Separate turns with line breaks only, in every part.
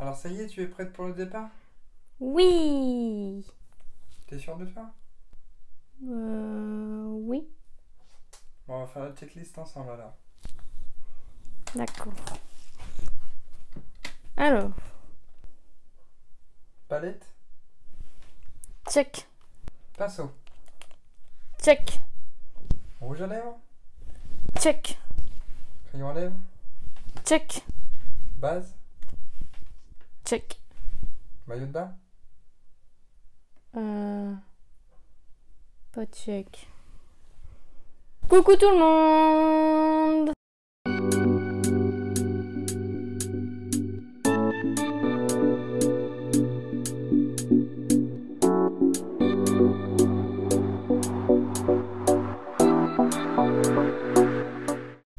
Alors ça y est, tu es prête pour le départ?
Oui.
T'es sûre de toi?
Oui.
Bon, on va faire la petite liste ensemble alors.
D'accord. Alors,
Palette,
check,
pinceau,
check,
rouge à lèvres,
check,
crayon à lèvres,
check,
base,
check.
maillot de bain.
Pas check. Coucou tout le monde.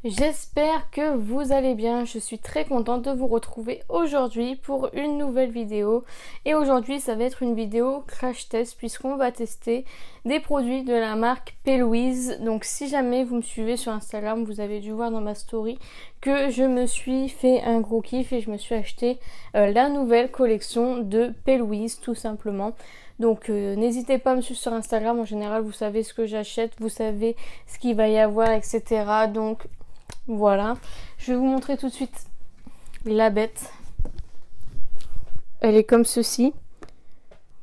J'espère que vous allez bien, je suis très contente de vous retrouver aujourd'hui pour une nouvelle vidéo. Et aujourd'hui ça va être une vidéo crash test puisqu'on va tester des produits de la marque P. Louise. Donc si jamais vous me suivez sur Instagram, vous avez dû voir dans ma story que je me suis fait un gros kiff et je me suis acheté la nouvelle collection de P. Louise tout simplement. Donc n'hésitez pas à me suivre sur Instagram, en général vous savez ce que j'achète, vous savez ce qu'il va y avoir, etc. Donc voilà, je vais vous montrer tout de suite la bête. Elle est comme ceci.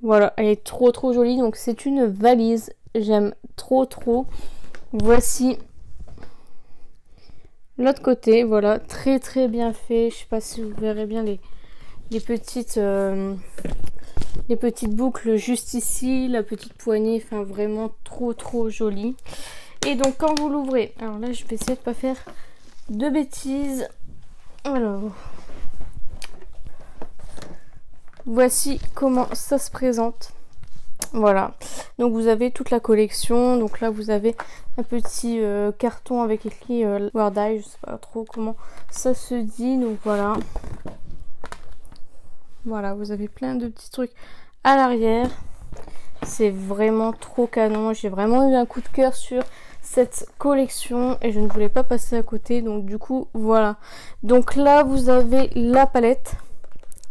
Voilà, elle est trop jolie. Donc c'est une valise. J'aime trop. Voici l'autre côté. Voilà, très bien fait. Je sais pas si vous verrez bien les petites boucles juste ici, la petite poignée. Enfin vraiment trop jolie. Et donc quand vous l'ouvrez, alors là je vais essayer de pas faire de bêtises. Alors, voici comment ça se présente. Voilà, donc vous avez toute la collection. Donc là vous avez un petit carton avec écrit Word Eye, je sais pas trop comment ça se dit. Donc voilà, vous avez plein de petits trucs à l'arrière. C'est vraiment trop canon. J'ai vraiment eu un coup de cœur sur cette collection et je ne voulais pas passer à côté. Donc du coup voilà, donc là vous avez la palette,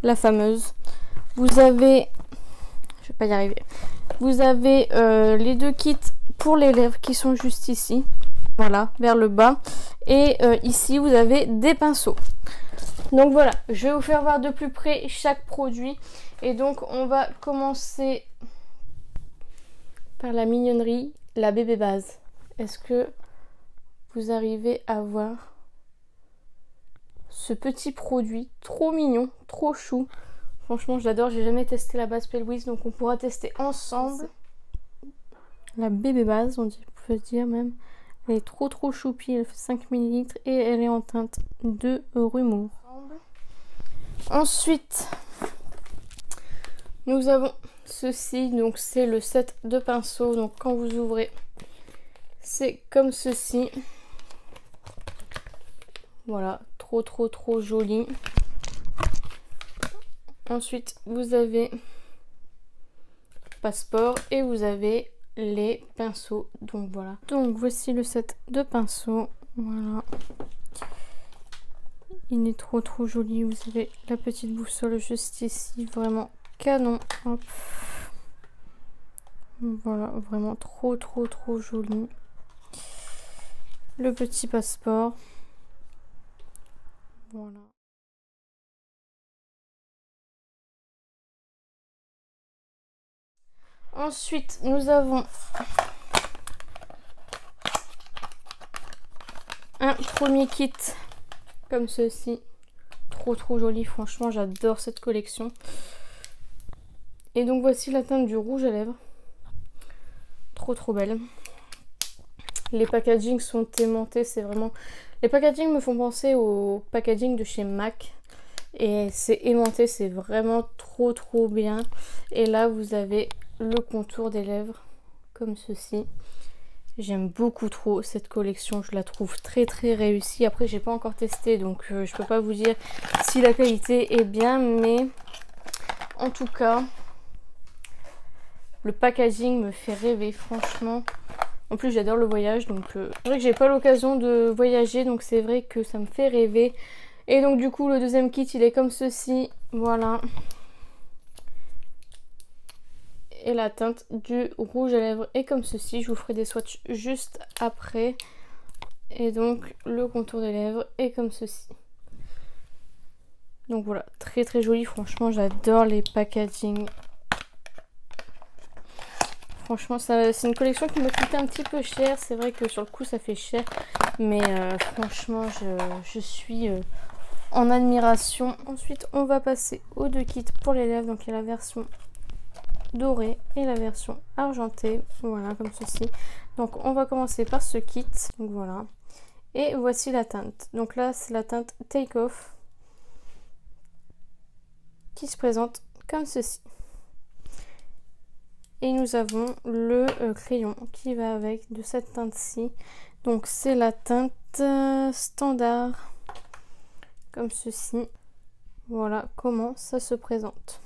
la fameuse. Vous avez, je vais pas y arriver, vous avez les deux kits pour les lèvres qui sont juste ici, voilà, vers le bas. Et ici vous avez des pinceaux. Donc voilà, je vais vous faire voir de plus près chaque produit. Et donc on va commencer par la mignonnerie, la bébé base. Est-ce que vous arrivez à voir ce petit produit trop mignon, trop chou? Franchement, j'adore. J'ai jamais testé la base P. Louise, donc on pourra tester ensemble. La bébé base, on peut dire même. Elle est trop choupie. Elle fait 5 ml et elle est en teinte de Rumour. Ensuite, nous avons ceci. Donc c'est le set de pinceaux. Donc quand vous ouvrez, c'est comme ceci. Voilà, trop joli. Ensuite, vous avez passeport et vous avez les pinceaux. Donc voilà. Donc voici le set de pinceaux. Voilà. Il est trop joli. Vous avez la petite boussole juste ici. Vraiment canon. Hop. Voilà, vraiment trop joli. Le petit passeport. Voilà. Ensuite, nous avons un premier kit comme ceci. Trop joli, franchement, j'adore cette collection. Et donc voici la teinte du rouge à lèvres. Trop belle. Les packagings sont aimantés, c'est vraiment... Les packagings me font penser au packaging de chez MAC. Et c'est aimanté, c'est vraiment trop bien. Et là, vous avez le contour des lèvres, comme ceci. J'aime beaucoup trop cette collection, je la trouve très réussie. Après, j'ai pas encore testé, donc je peux pas vous dire si la qualité est bien, mais en tout cas, le packaging me fait rêver, franchement. En plus, j'adore le voyage, donc c'est vrai que j'ai pas l'occasion de voyager, donc c'est vrai que ça me fait rêver. Et donc du coup le deuxième kit il est comme ceci, voilà. Et la teinte du rouge à lèvres est comme ceci, je vous ferai des swatchs juste après. Et donc le contour des lèvres est comme ceci. Donc voilà, très très joli, franchement j'adore les packaging. Franchement c'est une collection qui m'a coûté un petit peu cher, c'est vrai que sur le coup ça fait cher. Mais franchement je suis en admiration. Ensuite on va passer aux deux kits pour les lèvres, donc il y a la version dorée et la version argentée, voilà comme ceci. Donc on va commencer par ce kit, donc voilà. Et voici la teinte, donc là c'est la teinte Take Off qui se présente comme ceci. Et nous avons le crayon qui va avec de cette teinte-ci. Donc c'est la teinte standard comme ceci. Voilà comment ça se présente.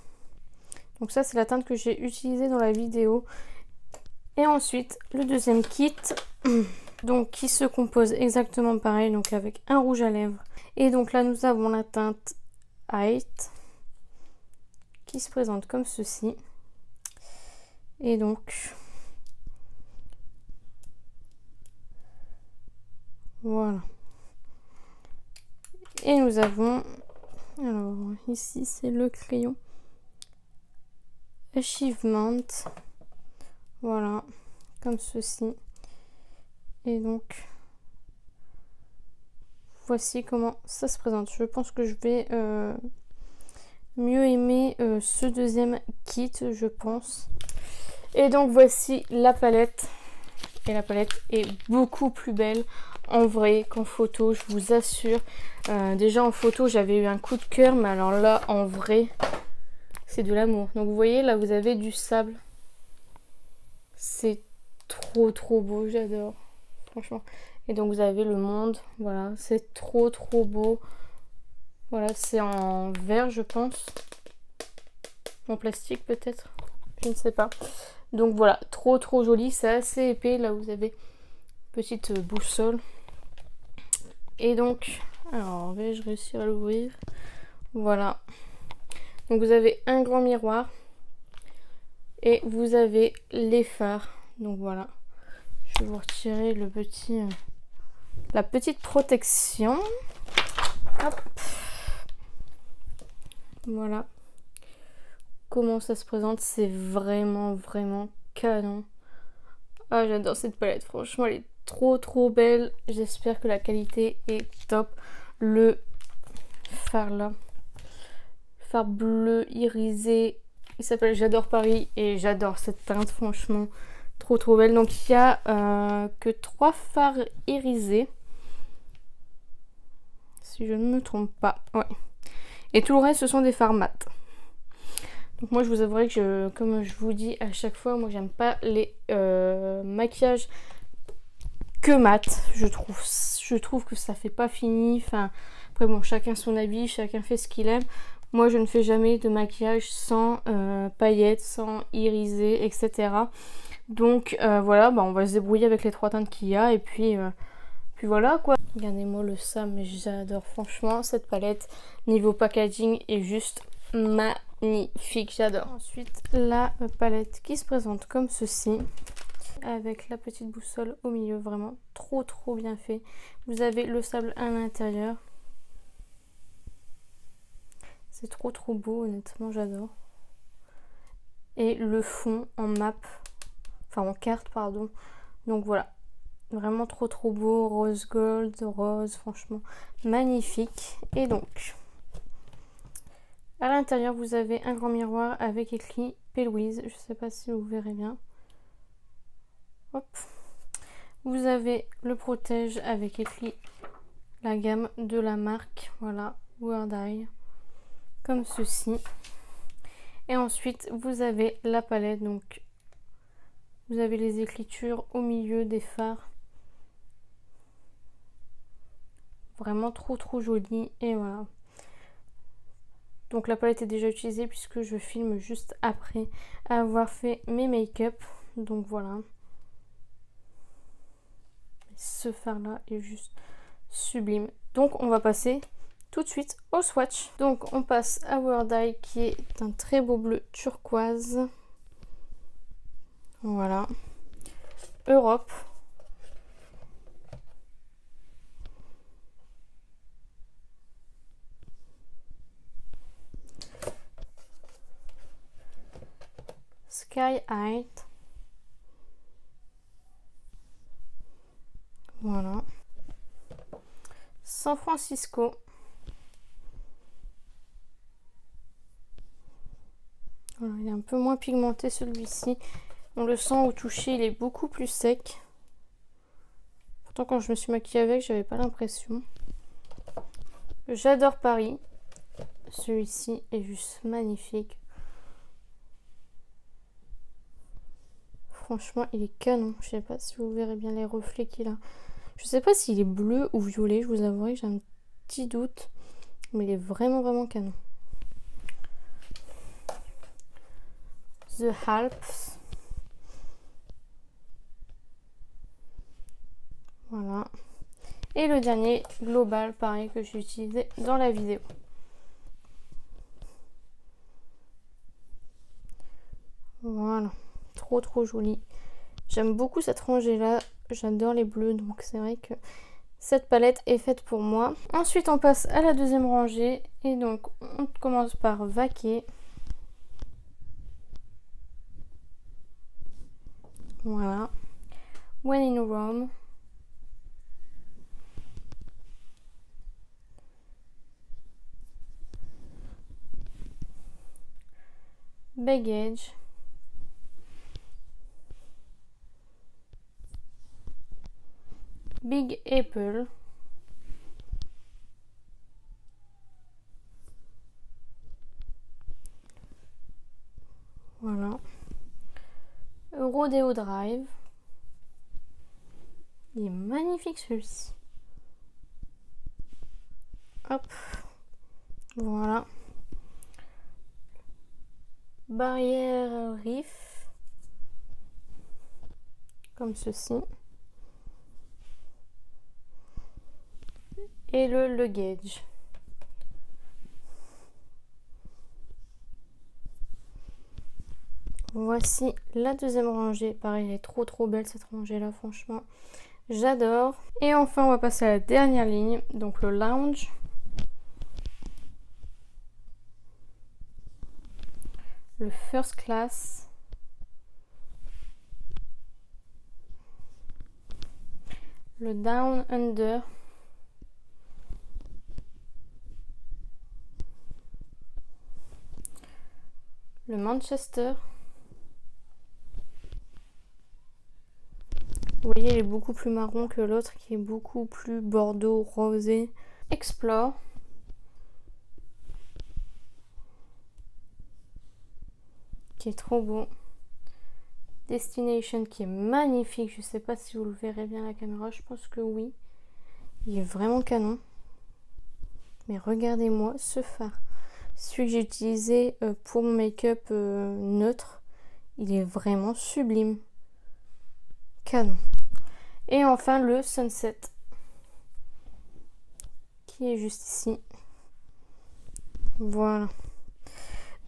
Donc ça c'est la teinte que j'ai utilisée dans la vidéo. Et ensuite le deuxième kit donc qui se compose exactement pareil, donc avec un rouge à lèvres. Et donc là nous avons la teinte Height qui se présente comme ceci. Et donc voilà. Et nous avons, alors ici c'est le crayon Achievement, voilà comme ceci. Et donc voici comment ça se présente. Je pense que je vais mieux aimer ce deuxième kit, je pense. Et donc voici la palette. Et la palette est beaucoup plus belle en vrai qu'en photo, je vous assure. Déjà en photo j'avais eu un coup de cœur, mais alors là en vrai c'est de l'amour. Donc vous voyez là vous avez du sable. C'est trop trop beau, j'adore. Franchement. Et donc vous avez le monde, voilà, c'est trop trop beau. Voilà, c'est en verre je pense. En plastique peut-être, je ne sais pas. Donc voilà, trop trop joli, c'est assez épais. Là vous avez petite boussole. Et donc, alors vais-je réussir à l'ouvrir? Voilà. Donc vous avez un grand miroir. Et vous avez les phares. Donc voilà. Je vais vous retirer le petit, la petite protection. Hop. Voilà. Comment ça se présente, c'est vraiment vraiment canon. Ah j'adore cette palette, franchement elle est trop trop belle. J'espère que la qualité est top. Le fard là, fard bleu irisé, il s'appelle J'adore Paris et j'adore cette teinte, franchement trop trop belle. Donc il y a que 3 fards irisés si je ne me trompe pas, ouais. Et tout le reste ce sont des fards mat. Donc moi je vous avouerai que comme je vous dis à chaque fois, moi j'aime pas les maquillages que mat. Je trouve que ça fait pas fini. Enfin après bon, chacun son avis, chacun fait ce qu'il aime. Moi je ne fais jamais de maquillage sans paillettes, sans irisé, etc. Donc voilà, bah, on va se débrouiller avec les 3 teintes qu'il y a et puis voilà quoi. Regardez-moi le Sam, mais j'adore franchement cette palette. Niveau packaging est juste magnifique, j'adore. Ensuite la palette qui se présente comme ceci, avec la petite boussole au milieu, vraiment trop trop bien fait. Vous avez le sable à l'intérieur. C'est trop trop beau, honnêtement j'adore. Et le fond en map, enfin en carte pardon. Donc voilà, vraiment trop trop beau, rose gold, rose, franchement magnifique. Et donc à l'intérieur vous avez un grand miroir avec écrit P. Louise, je sais pas si vous verrez bien. Hop. Vous avez le protège avec écrit la gamme de la marque, voilà, Word Eye, comme ceci. Et ensuite vous avez la palette, donc vous avez les écritures au milieu des fards. Vraiment trop trop joli. Et voilà. Donc la palette est déjà utilisée puisque je filme juste après avoir fait mes make-up. Donc voilà. Ce fard là est juste sublime. Donc on va passer tout de suite au swatch. Donc on passe à Word Eye qui est un très beau bleu turquoise. Voilà. Europe. Sky High. Voilà. San Francisco. Voilà, il est un peu moins pigmenté celui-ci. On le sent au toucher, il est beaucoup plus sec. Pourtant quand je me suis maquillée avec, j'avais pas l'impression. J'adore Paris. Celui-ci est juste magnifique. Franchement, il est canon. Je sais pas si vous verrez bien les reflets qu'il a. Je sais pas s'il est bleu ou violet, je vous avouerai que j'ai un petit doute. Mais il est vraiment canon. The Alps. Voilà. Et le dernier, Global, pareil, que j'ai utilisé dans la vidéo. Voilà. Trop joli. J'aime beaucoup cette rangée là. J'adore les bleus, donc c'est vrai que cette palette est faite pour moi. Ensuite, on passe à la deuxième rangée. Et donc, on commence par Vaquer. Voilà. When in Rome. Baggage. Big Apple. Voilà. Rodeo Drive. Il est magnifique celui-ci. Hop. Voilà. Barrière Reef. Comme ceci. Et le Luggage. Voici la deuxième rangée. Pareil, elle est trop belle cette rangée là, franchement. J'adore. Et enfin, on va passer à la dernière ligne. Donc le Lounge. Le First Class. Le Down Under. Le Manchester. Vous voyez, il est beaucoup plus marron que l'autre qui est beaucoup plus bordeaux rosé. Explore. Qui est trop beau. Destination qui est magnifique. Je sais pas si vous le verrez bien à la caméra. Je pense que oui. Il est vraiment canon. Mais regardez-moi ce fard. Celui que j'ai utilisé pour mon make-up neutre. Il est vraiment sublime. Canon. Et enfin le Sunset. Qui est juste ici. Voilà.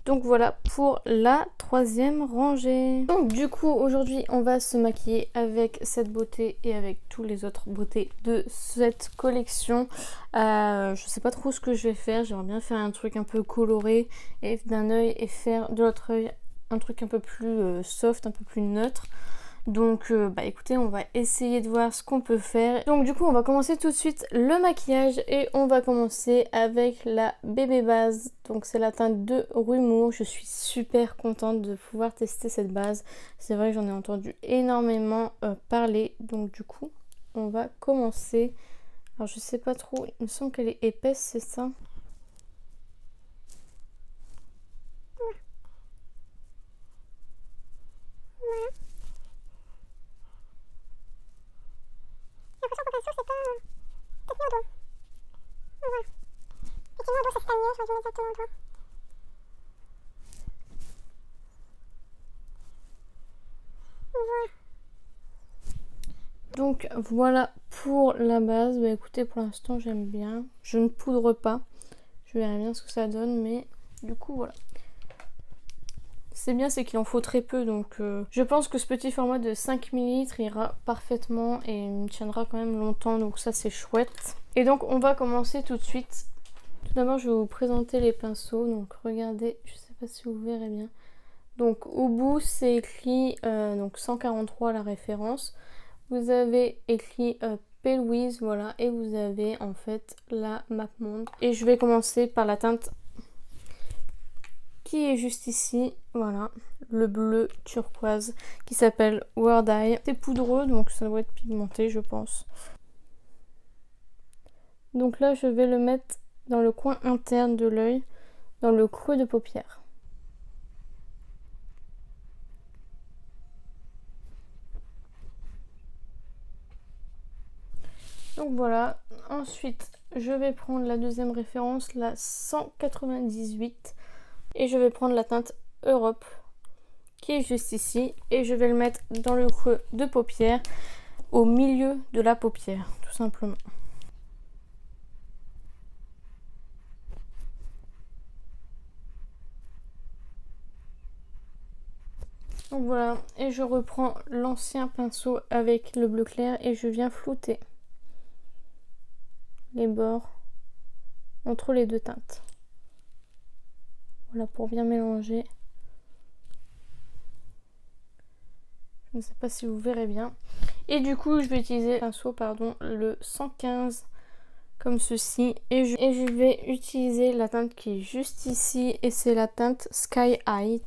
Donc voilà pour la troisième rangée. Donc du coup aujourd'hui on va se maquiller avec cette beauté et avec tous les autres beautés de cette collection. Je sais pas trop ce que je vais faire. J'aimerais bien faire un truc un peu coloré et d'un œil et faire de l'autre œil un truc un peu plus soft, un peu plus neutre. Donc bah écoutez, on va essayer de voir ce qu'on peut faire. Donc du coup on va commencer tout de suite le maquillage et on va commencer avec la bébé base. Donc c'est la teinte de Rumour. Je suis super contente de pouvoir tester cette base. C'est vrai que j'en ai entendu énormément parler. Donc du coup on va commencer. Alors je sais pas trop, il me semble qu'elle est épaisse, c'est ça? Donc voilà pour la base. Bah écoutez, pour l'instant j'aime bien. Je ne poudre pas. Je verrai bien ce que ça donne, mais du coup voilà. C'est bien, c'est qu'il en faut très peu, donc je pense que ce petit format de 5 ml ira parfaitement et me tiendra quand même longtemps, donc ça c'est chouette. Et donc on va commencer tout de suite. Tout d'abord je vais vous présenter les pinceaux, donc regardez, je sais pas si vous verrez bien. Donc au bout c'est écrit donc 143 la référence. Vous avez écrit P-Louise, voilà, et vous avez en fait la map monde. Et je vais commencer par la teinte qui est juste ici, voilà, le bleu turquoise qui s'appelle Word Eye. C'est poudreux, donc ça doit être pigmenté, je pense. Donc là, je vais le mettre dans le coin interne de l'œil, dans le creux de paupière. Donc voilà, ensuite je vais prendre la deuxième référence, la 198, et je vais prendre la teinte Europe qui est juste ici, et je vais le mettre dans le creux de paupière, au milieu de la paupière, tout simplement. Donc voilà, et je reprends l'ancien pinceau avec le bleu clair et je viens flouter les bords entre les deux teintes. Voilà, pour bien mélanger. Je ne sais pas si vous verrez bien. Et du coup, je vais utiliser le pinceau, pardon, le 115 comme ceci. Et je vais utiliser la teinte qui est juste ici et c'est la teinte Sky High.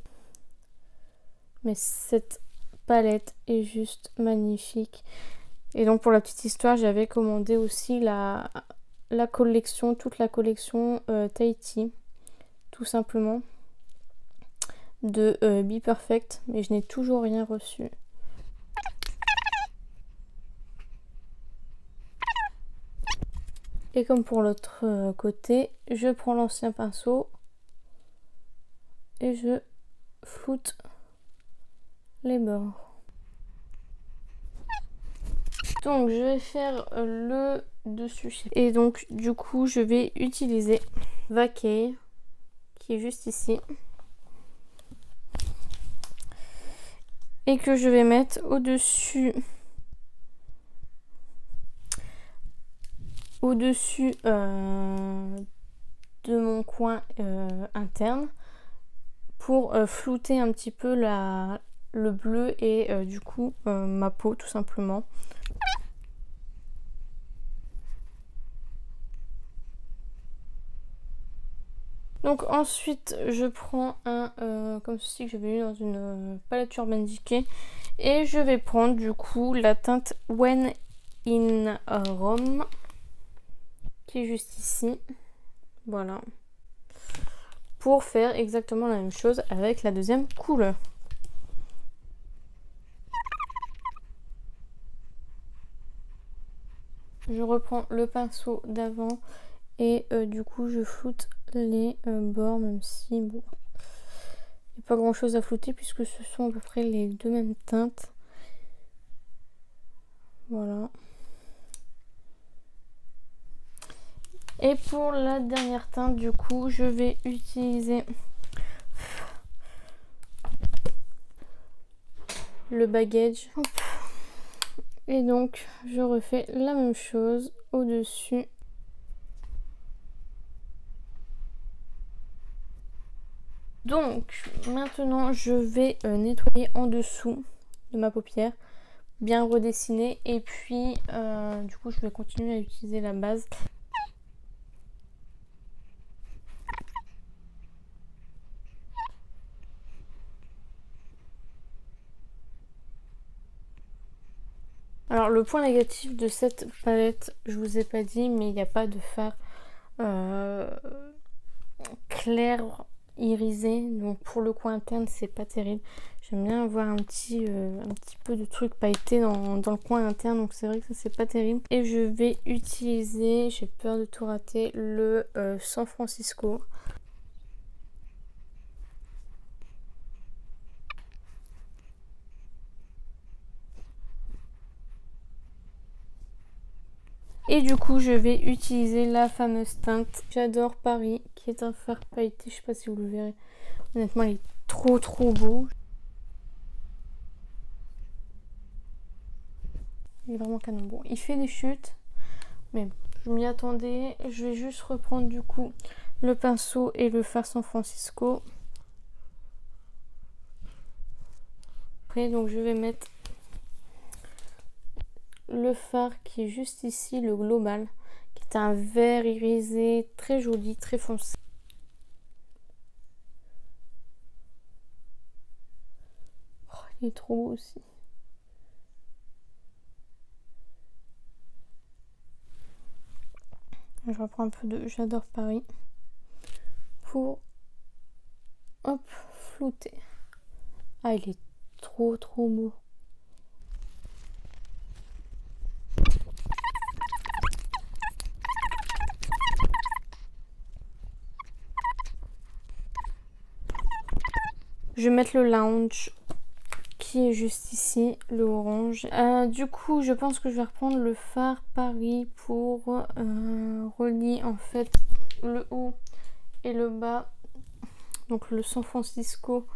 Mais cette palette est juste magnifique. Et donc pour la petite histoire, j'avais commandé aussi la collection, toute la collection Tahiti, tout simplement, de Be Perfect, mais je n'ai toujours rien reçu. Et comme pour l'autre côté, je prends l'ancien pinceau et je floute les bords. Donc je vais faire le dessus. Et donc du coup je vais utiliser Vacay qui est juste ici. Et que je vais mettre au-dessus de mon coin interne pour flouter un petit peu le bleu et du coup ma peau tout simplement. Donc ensuite je prends un comme ceci que j'avais eu dans une palette Urban Decay et je vais prendre du coup la teinte When in Rome qui est juste ici, voilà, pour faire exactement la même chose avec la deuxième couleur. Je reprends le pinceau d'avant et du coup je floute les bords, même si bon, il n'y a pas grand chose à flouter puisque ce sont à peu près les deux mêmes teintes. Voilà. Et pour la dernière teinte, du coup, je vais utiliser le baggage. Et donc, je refais la même chose au-dessus. Donc, maintenant, je vais nettoyer en dessous de ma paupière, bien redessiner. Et puis, du coup, je vais continuer à utiliser la base. Alors le point négatif de cette palette, je vous ai pas dit, mais il n'y a pas de fard clair irisé, donc pour le coin interne c'est pas terrible. J'aime bien avoir un petit peu de trucs pailletés dans le coin interne, donc c'est vrai que ça c'est pas terrible. Et je vais utiliser, j'ai peur de tout rater, le San Francisco. Et du coup, je vais utiliser la fameuse teinte J'adore Paris, qui est un fard pailleté. Je sais pas si vous le verrez. Honnêtement, il est trop beau. Il est vraiment canon. Bon, il fait des chutes, mais bon, je m'y attendais. Je vais juste reprendre du coup le pinceau et le fard San Francisco. Après, donc je vais mettre le fard qui est juste ici, le global, qui est un vert irisé très joli, très foncé. Oh, il est trop beau aussi. Je reprends un peu de J'adore Paris pour hop flouter. Ah, il est trop beau. Je vais mettre le lounge qui est juste ici, le orange. Du coup, je pense que je vais reprendre le fard Paris pour relier en fait le haut et le bas. Donc le San Francisco,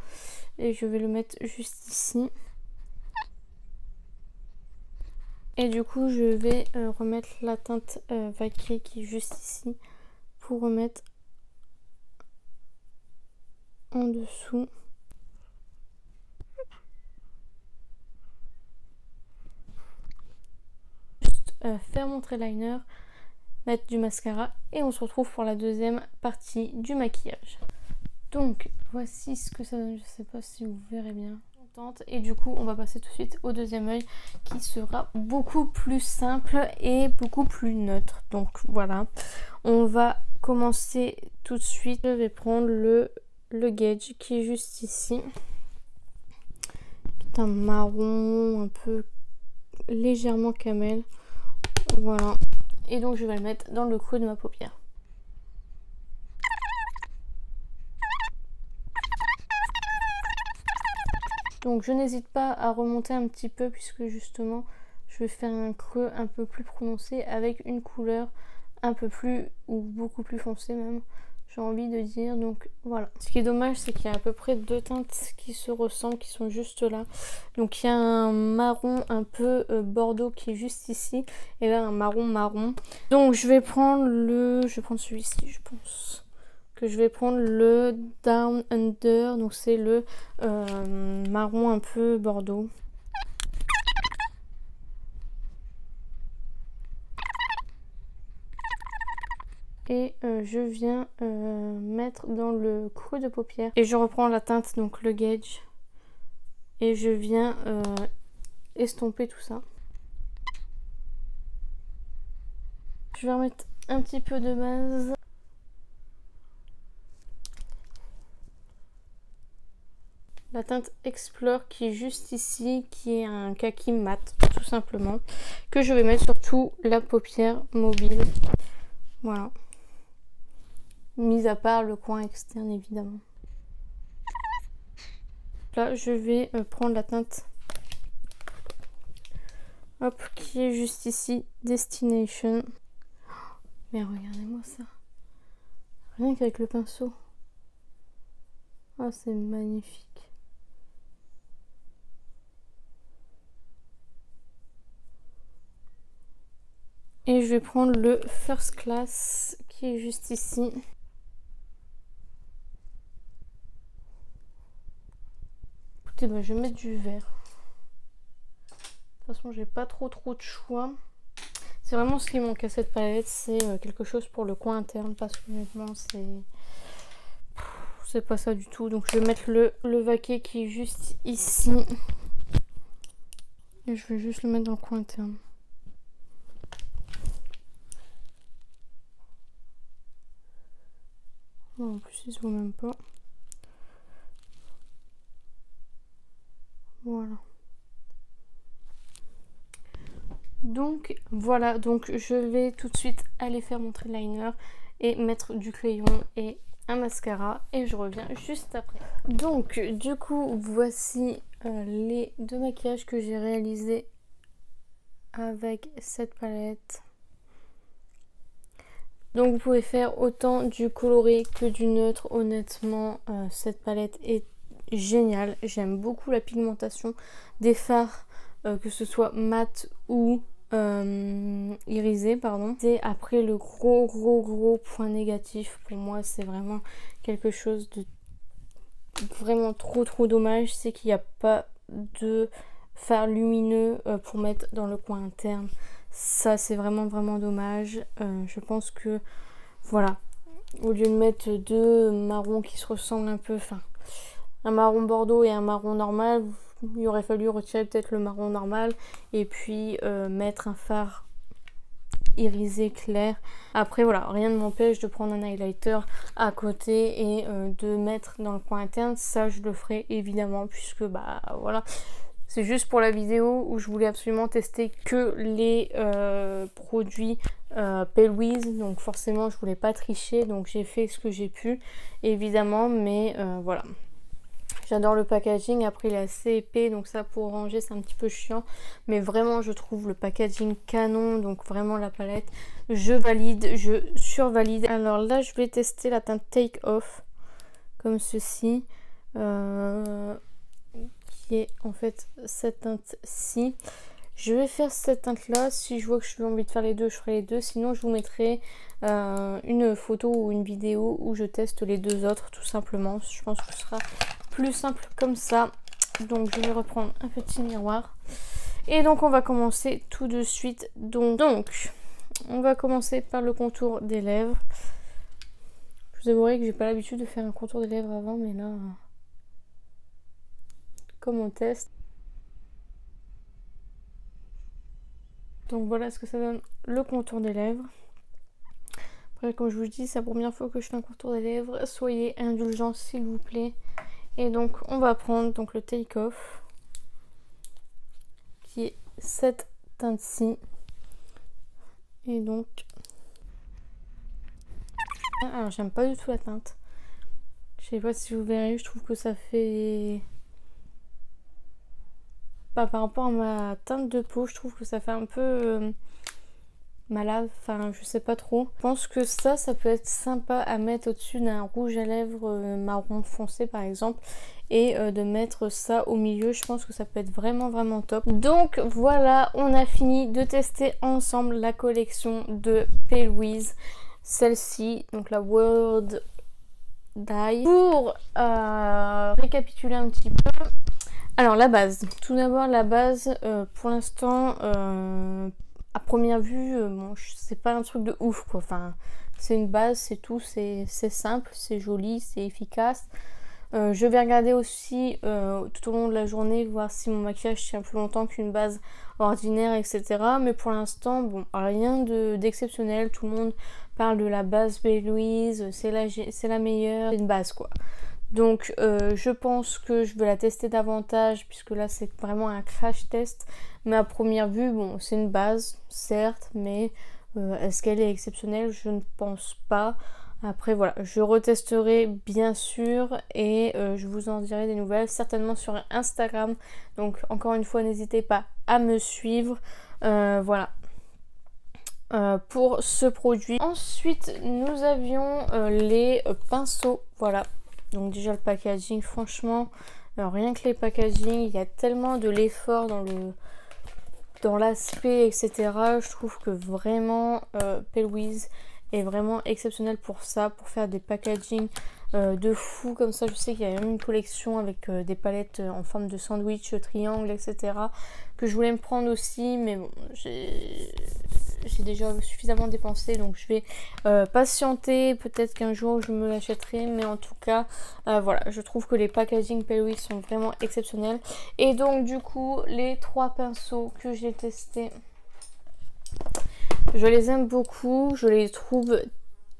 et je vais le mettre juste ici. Et du coup, je vais remettre la teinte Vaquée qui est juste ici pour remettre en dessous. Faire mon trait liner, mettre du mascara et on se retrouve pour la deuxième partie du maquillage. Donc voici ce que ça donne, je sais pas si vous verrez bien. Et du coup on va passer tout de suite au deuxième œil qui sera beaucoup plus simple et beaucoup plus neutre. Donc voilà, on va commencer tout de suite. Je vais prendre le gauge qui est juste ici, qui est un marron un peu légèrement camel. Voilà, et donc je vais le mettre dans le creux de ma paupière. Donc je n'hésite pas à remonter un petit peu puisque justement je vais faire un creux un peu plus prononcé avec une couleur un peu plus ou beaucoup plus foncée même, j'ai envie de dire. Donc voilà, ce qui est dommage c'est qu'il y a à peu près deux teintes qui se ressemblent, qui sont juste là. Donc il y a un marron un peu bordeaux qui est juste ici et là un marron. Donc je vais prendre celui-ci, je pense que je vais prendre le Down Under, donc c'est le marron un peu bordeaux. Et je viens mettre dans le creux de paupière et je reprends la teinte, donc le gauge, et je viens estomper tout ça. Je vais remettre un petit peu de base. La teinte Explore qui est juste ici, qui est un kaki mat tout simplement, que je vais mettre sur toute la paupière mobile. Voilà. Mis à part le coin externe évidemment. Là je vais prendre la teinte hop, qui est juste ici, Destination. Mais regardez-moi ça. Rien qu'avec le pinceau. Ah, c'est magnifique. Et je vais prendre le First Class qui est juste ici. Écoutez, bah, je vais mettre du vert. De toute façon, j'ai pas trop de choix. C'est vraiment ce qui manque à cette palette, c'est quelque chose pour le coin interne, parce que honnêtement, c'est pas ça du tout. Donc je vais mettre le Vaquée qui est juste ici. Et je vais juste le mettre dans le coin interne. En plus, il se voit même pas. Voilà. Donc voilà, donc je vais tout de suite aller faire mon trait liner et mettre du crayon et un mascara et je reviens juste après. Donc du coup voici les deux maquillages que j'ai réalisés avec cette palette. Donc vous pouvez faire autant du coloré que du neutre. Honnêtement, cette palette est géniale. J'aime beaucoup la pigmentation des fards, que ce soit mat ou irisé, pardon. Et après, le gros point négatif pour moi, c'est vraiment quelque chose de vraiment trop dommage, c'est qu'il n'y a pas de fard lumineux pour mettre dans le coin interne. Ça, c'est vraiment dommage. Je pense que voilà, au lieu de mettre deux marrons qui se ressemblent un peu, enfin un marron bordeaux et un marron normal, il aurait fallu retirer peut-être le marron normal et puis mettre un fard irisé clair. Après voilà, rien ne m'empêche de prendre un highlighter à côté et de mettre dans le coin interne. Ça je le ferai évidemment, puisque bah voilà, c'est juste pour la vidéo où je voulais absolument tester que les produits Pale Wiz, donc forcément je voulais pas tricher, donc j'ai fait ce que j'ai pu évidemment, mais voilà. J'adore le packaging, après il est assez épais, donc ça pour ranger c'est un petit peu chiant, mais vraiment je trouve le packaging canon, donc vraiment la palette, je valide, je survalide. Alors là je vais tester la teinte Take Off, comme ceci, qui est en fait cette teinte-ci. Je vais faire cette teinte là, si je vois que j'ai envie de faire les deux, je ferai les deux, sinon je vous mettrai une photo ou une vidéo où je teste les deux autres tout simplement. Je pense que ce sera plus simple comme ça. Donc je vais reprendre un petit miroir et donc on va commencer tout de suite. Donc on va commencer par le contour des lèvres. Je vous avouerai que j'ai pas l'habitude de faire un contour des lèvres avant, mais là comme on teste. Donc voilà ce que ça donne, le contour des lèvres. Après comme je vous dis, c'est la première fois que je fais un contour des lèvres, soyez indulgents s'il vous plaît. Et donc on va prendre donc le Take Off, qui est cette teinte-ci. Et donc, alors j'aime pas du tout la teinte. Je sais pas si vous verrez, je trouve que ça fait... Bah, par rapport à ma teinte de peau, je trouve que ça fait un peu malade, enfin je sais pas trop. Je pense que ça peut être sympa à mettre au-dessus d'un rouge à lèvres marron foncé par exemple, et de mettre ça au milieu. Je pense que ça peut être vraiment top. Donc voilà, on a fini de tester ensemble la collection de Pale Wiz, celle-ci, donc la World Dye. Pour récapituler un petit peu, alors la base, tout d'abord la base, pour l'instant à première vue, bon, c'est pas un truc de ouf quoi, enfin c'est une base, c'est tout, c'est simple, c'est joli, c'est efficace. Je vais regarder aussi tout au long de la journée, voir si mon maquillage tient plus longtemps qu'une base ordinaire, etc. Mais pour l'instant, bon, rien d'exceptionnel. Tout le monde parle de la base Pale Wiz, c'est la meilleure, c'est une base quoi. Donc je pense que je vais la tester davantage, puisque là c'est vraiment un crash test. Mais à première vue, bon, c'est une base, certes, mais est-ce qu'elle est exceptionnelle? Je ne pense pas. Après voilà, je retesterai bien sûr et je vous en dirai des nouvelles, certainement sur Instagram. Donc encore une fois, n'hésitez pas à me suivre. Voilà. Pour ce produit. Ensuite, nous avions les pinceaux. Voilà. Donc déjà le packaging, franchement, rien que les packaging, il y a tellement de l'effort dans l'aspect, etc. Je trouve que vraiment Pale Wiz est vraiment exceptionnel pour ça, pour faire des packaging de fou comme ça. Je sais qu'il y a même une collection avec des palettes en forme de sandwich, triangle, etc. que je voulais me prendre aussi, mais bon, j'ai déjà suffisamment dépensé, donc je vais patienter, peut-être qu'un jour je me l'achèterai, mais en tout cas voilà, je trouve que les packaging Pale Wiz sont vraiment exceptionnels. Et donc du coup les trois pinceaux que j'ai testés, je les aime beaucoup, je les trouve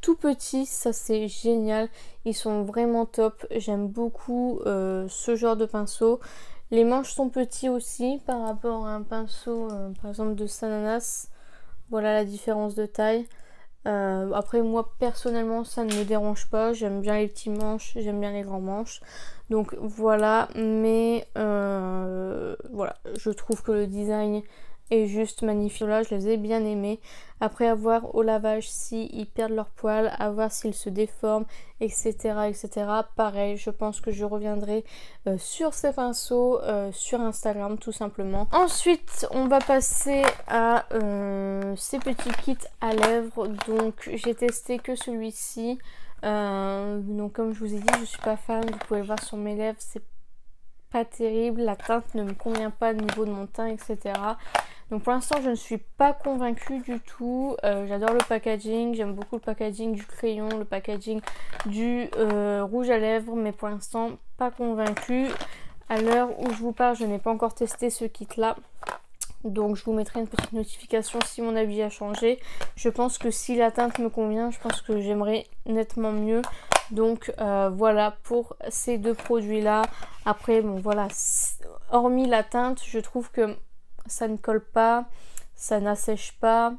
tout petits, ça c'est génial, ils sont vraiment top, j'aime beaucoup ce genre de pinceau. Les manches sont petits aussi par rapport à un pinceau par exemple de Sananas. Voilà la différence de taille. Après moi personnellement ça ne me dérange pas, j'aime bien les petits manches, j'aime bien les grands manches. Donc voilà, mais voilà, je trouve que le design est juste magnifique. Là, je les ai bien aimés. Après, à voir au lavage si ils perdent leur poil, à voir s'ils se déforment, etc., etc. Pareil, je pense que je reviendrai sur ces pinceaux sur Instagram tout simplement. Ensuite, on va passer à ces petits kits à lèvres. Donc, j'ai testé que celui-ci. Donc, comme je vous ai dit, je suis pas fan. Vous pouvez le voir sur mes lèvres, c'est pas terrible. La teinte ne me convient pas au niveau de mon teint, etc. Donc pour l'instant je ne suis pas convaincue du tout. J'adore le packaging, j'aime beaucoup le packaging du crayon, le packaging du rouge à lèvres, mais pour l'instant pas convaincue. À l'heure où je vous parle, je n'ai pas encore testé ce kit là, donc je vous mettrai une petite notification si mon avis a changé. Je pense que si la teinte me convient, je pense que j'aimerais nettement mieux. Donc voilà pour ces deux produits là. Après bon voilà, hormis la teinte, je trouve que ça ne colle pas, ça n'assèche pas,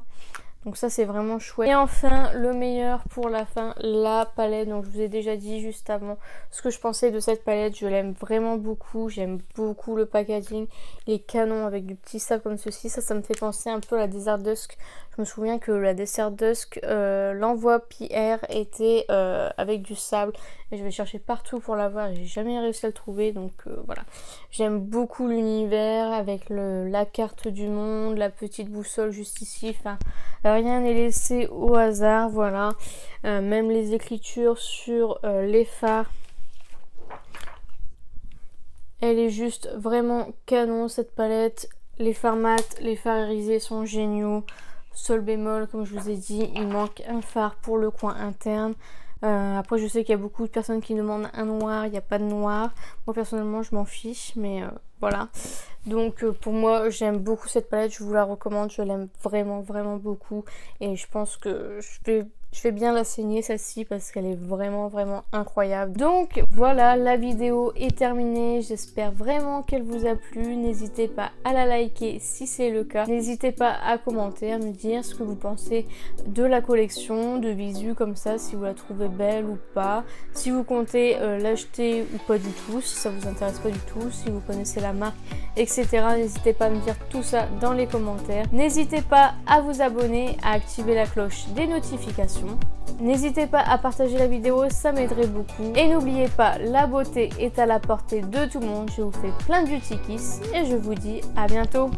donc ça c'est vraiment chouette. Et enfin le meilleur pour la fin, la palette. Donc je vous ai déjà dit juste avant ce que je pensais de cette palette. Je l'aime vraiment beaucoup, j'aime beaucoup le packaging, les canons avec du petit sable comme ceci. Ça me fait penser un peu à la Desert Dusk. Je me souviens que la Desert Dusk, l'envoi PR était avec du sable, et je vais chercher partout pour l'avoir et j'ai jamais réussi à le trouver. Donc voilà, j'aime beaucoup l'univers avec la carte du monde, la petite boussole juste ici. Enfin, rien n'est laissé au hasard, voilà. Même les écritures sur les fards. Elle est juste vraiment canon cette palette. Les fards mat, les fards irisés sont géniaux. Seul bémol, comme je vous ai dit, il manque un fard pour le coin interne. Après je sais qu'il y a beaucoup de personnes qui demandent un noir, il n'y a pas de noir. Moi personnellement je m'en fiche, mais voilà. Donc pour moi j'aime beaucoup cette palette, je vous la recommande, je l'aime vraiment vraiment beaucoup. Et je pense que je vais bien la saigner celle-ci parce qu'elle est vraiment vraiment incroyable. Donc voilà, la vidéo est terminée, j'espère vraiment qu'elle vous a plu. N'hésitez pas à la liker si c'est le cas. N'hésitez pas à commenter, à me dire ce que vous pensez de la collection, de visu comme ça, si vous la trouvez belle ou pas. Si vous comptez l'acheter ou pas du tout, si ça vous intéresse pas du tout, si vous connaissez la marque, etc. N'hésitez pas à me dire tout ça dans les commentaires. N'hésitez pas à vous abonner, à activer la cloche des notifications. N'hésitez pas à partager la vidéo, ça m'aiderait beaucoup. Et n'oubliez pas, la beauté est à la portée de tout le monde. Je vous fais plein de beauty kiss et je vous dis à bientôt.